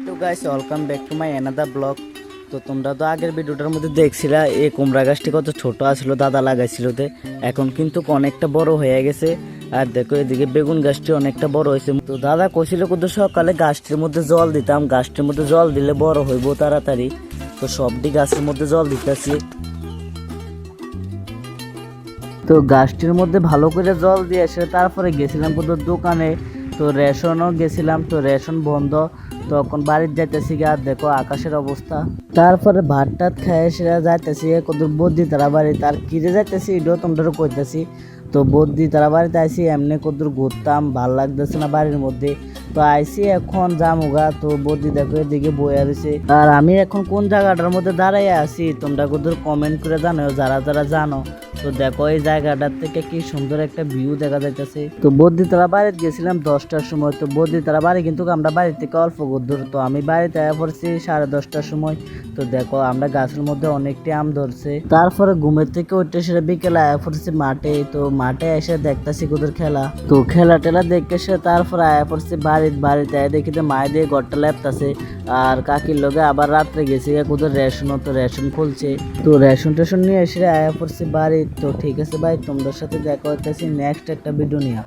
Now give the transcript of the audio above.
তো guys welcome back to my another blog. তো তোমরা তো আগের ভিডিওটার মধ্যে দেখছিলা এই কুমড়া গাছটি কত ছোট আসলো, দাদা লাগাইছিল, এখন কিন্তু অনেকটা বড় হয়ে গেছে। আর দেখো এদিকে বেগুন গাছটি অনেকটা বড় হয়েছে। তো দাদা কইছিল কত সকালে গাছটির মধ্যে জল দিতাম, গাছটির মধ্যে জল দিলে বড় হইব তাড়াতাড়ি। তো সবটি গাছের মধ্যে জল দিতেছি। তো গাছটির মধ্যে ভালো করে জল দিয়ে এসে তারপরে গেছিলাম কোথাও দোকানে। তো রেশনও গেছিলাম, তো রেশন বন্ধ। তখন বাড়ির যাইতেছি, আর দেখো আকাশের অবস্থা। তারপরে ভাত টাত খেয়ে এসে যাইতেছি কত বদ্যি তারা বাড়ি, তার কিরে যাইতেছি এটাও তোমরা কইতেছি। তো বদ্যি তারা বাড়িতে আইসি, এমনি কত ঘুরতাম, ভাল লাগতেছে না বাড়ির মধ্যে। তো আইসি এখন জামুগা। তো বদ্যি দেখো এদিকে বয়ে রয়েছে, আর আমি এখন কোন জায়গাটার মধ্যে দাঁড়াই আছি তোমরা কত কমেন্ট করে জানাও যারা যারা জানো। তো দেখো এই জায়গাটার থেকে কি সুন্দর একটা ভিউ দেখা যাইতেছে। তো বদ্যিতলা বাড়িতে গেছিলাম 10টার সময়। তো বদ্যিতলা বাড়ি কিন্তু আমরা বাড়ি থেকে অল্প দূর। তো আমি বাড়িতে আয়া পড়ছি 10:30টার সময়। তো দেখো আমরা গাছের মধ্যে অনেকটি আম ধরছে। তারপরে ঘুমের থেকে উঠে সেটা বিকেলে আয়া পড়ছি মাঠে। তো মাঠে এসে দেখতেছি কোদের খেলা। তো খেলা টেলা দেখে সে তারপরে আয়া পড়ছি বাড়িতে দেখি যে মায়ে দিয়ে ঘরটা লেপতাছে। আর কাকির লগে আবার রাত্রে গেছি কোদের রেশন, তো রেশন খুলছে। তো রেশন টেশন নিয়ে এসে আয়া পড়ছি বাড়ি। তো ঠিক আছে ভাই, তোমাদের সাথে দেখা হইতেছি নেক্সট একটা ভিডিও নিয়ে।